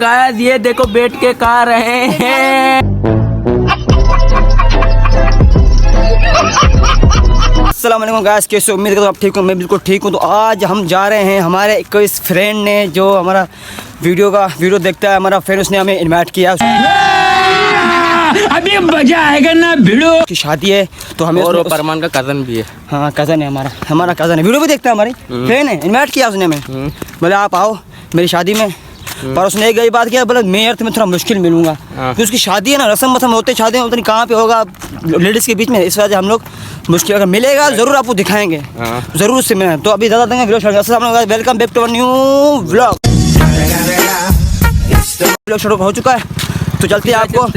Guys ये देखो बैठ के खा रहे हैं। अस्सलाम वालेकुम गाइस, कैसे उम्मीद करता हूँ आप ठीक हो। मैं बिल्कुल ठीक हूँ। तो आज हम जा रहे हैं, हमारे कोई फ्रेंड ने जो हमारा वीडियो देखता है, हमारा फ्रेंड, उसने हमें इनवाइट किया। अभी मजा आएगा ना। वीडियो की शादी है तो हमें और परमान का कज़न भी है। हाँ कज़न है, हमारा कज़न है, वीडियो भी देखता है, हमारी फ्रेंड है। इनवाइट किया उसने हमें, बोले आप आओ मेरी शादी में। पर उसने एक गई बात किया, बोले मैं यार तुम्हें थोड़ा मुश्किल मिलूंगा क्योंकि उसकी शादी है ना, रस्म वसम होते शादी में, पता नहीं कहाँ पे होगा लेडीज़ के बीच में। इस वजह से हम लोग मुश्किल, अगर मिलेगा ज़रूर आपको दिखाएंगे, ज़रूर से मैं। तो अभी ज़्यादा देंगे video. Welcome back to our new vlog. Vlog हो चुका है तो चलते हैं, आपको अब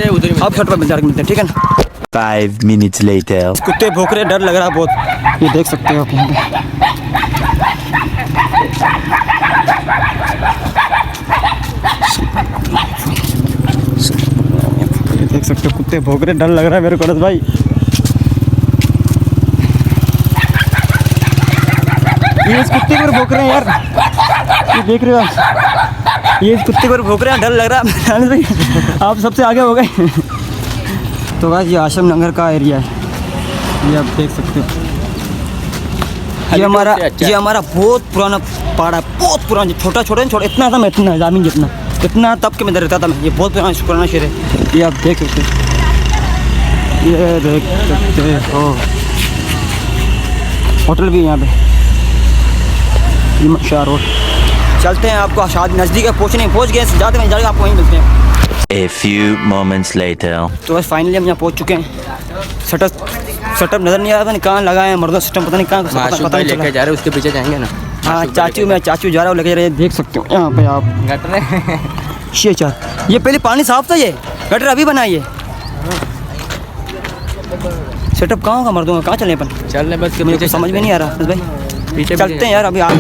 शर्ट पर मिलते हैं, ठीक है ना। 5 minutes later. कुत्ते भौंक रहे, डर लग रहा है बहुत। ये देख सकते हो आप यहाँ पे। ये देख सकते हो कुत्ते भौंक रहे, डर लग रहा है मेरे को अरस भाई। ये इस कुत्ते पर भौंक रहे हैं यार, ये देख रहे हो आप, ये इस कुत्ते पर भौंक रहे हैं, डर लग रहा है अरस भाई। आप सबसे आगे हो गए। तो गाइस ये आश्रम नगर का एरिया है, ये आप देख सकते हो। ये हमारा बहुत पुराना पहाड़ है, बहुत पुराना, छोटा इतना था मैं, इतना ज़मीन जितना, इतना तब के मैं इधर रहता था मैं। ये बहुत पुराना शहर है, ये आप देख सकते हो, ये देख सकते हो। होटल भी है यहाँ पे, ये शाह रोड। चलते हैं, आपको शादी नज़दीक है, पहुँच गए, जाते हैं आपको वहीं मिलते हैं। A few moments later. तो बस फाइनली हम यहाँ पहुँच चुके हैं। सेटअप नज़र नहीं आ रहा था, कहाँ लगा है मर्दा सिस्टम, पता नहीं कहाँ पता नहीं लेके जा रहे, उसके पीछे जाएंगे ना। हाँ चाचू जा रहा हूँ, लेके जा रहे हैं, देख सकते हो यहाँ पे आप। गटर ये पहले पानी साफ था, ये गटर अभी बना। ये सेटअप कहाँ होगा मर्दों का, कहाँ चले अपन? चलने बस, मुझे समझ में नहीं आ रहा भाई, पीछे चलते हैं यार अभी आप।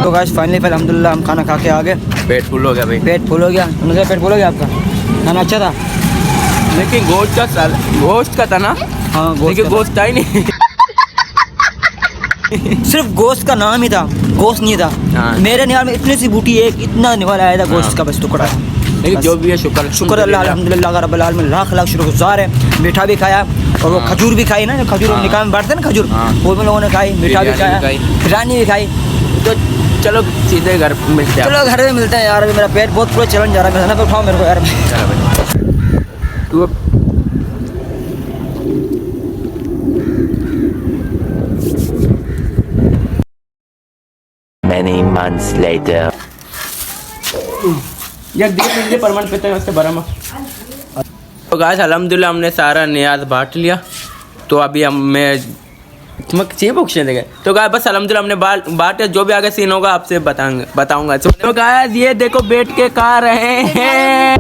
तो गाइस फाइनली अल्हम्दुलिल्लाह हम खाना खा के आ गए। पेट फुल हो गया भाई, पेट फुल हो गया। पेट फुल हो गया आपका? खाना अच्छा था लेकिन गोश्त का था ना। हाँ गोश्त था ही नहीं। सिर्फ गोश्त का नाम ही था, गोश्त नहीं था। मेरे निहाल में इतनी सी बूटी, एक इतना निवाला आया था गोश्त का बस टुकड़ा। लेकिन जो भी है शुक्र अल्लाह अल्हम्दुलिल्लाह रब्बिल आलमीन, लाख शुक्रगुज़ार है। मीठा भी खाया और वो खजूर भी खाई ना, खजूर निकाह में बांटते हैं ना खजूर, वो भी लोगों ने खाई। मीठा भी खाया, बिरयानी भी खाई। तो चलो सीधे घर मिलते हैं। चलो घर में मिलते हैं यार। अभी मेरा पेट बहुत पूरा चलन जा रहा है, खाना पे उठाओ मेरे को यार। तू Many months later. एक दिन परमानेंट पे उससे बड़ा तो गाइस अल्हम्दुलिल्लाह हमने सारा नियाज बांट लिया। तो अभी मैं तुम्हें चाहिए पूछने देंगे। तो गाइस बस अल्हम्दुलिल्लाह हमने बांटे, जो भी आगे सीन होगा आपसे बताऊंगा। तो गाइस ये देखो बैठ के खा रहे हैं।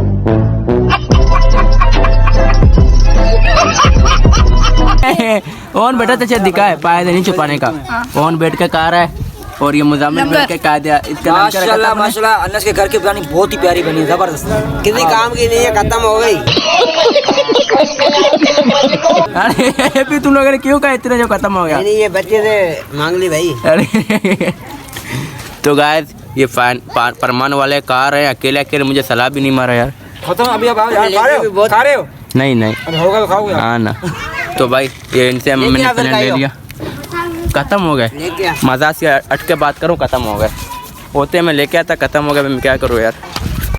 ओन बेटा तो दिखा है पाया नहीं छुपाने का। ओन बैठ के खा रहा है और ये मुजामिल बैठ के खा दिया। इसका नाम क्या रखा था? माशाल्लाह अनस के घर की बिरयानी बहुत ही प्यारी बनी है, जबरदस्त। किसी काम की नहीं है, खत्म हो गई। अरे फिर तुम लोगों ने क्यों कहा इतना जो खत्म हो गया? नहीं ये बच्चे से मांग ली भाई। अरे तो गाइस ये फरमान वाले कार है, अकेले मुझे सलाह भी नहीं मारा यार। खत्म अभी अब खा रहे हो? नहीं होगा तो खाओगे। हाँ ना। तो भाई ये इनसे मैंने प्लान ले लिया, खत्म हो गए। मजाक से अटके बात करूँ, खत्म हो गए होते मैं लेके आता, खत्म हो गया। मैं क्या करूँ यार।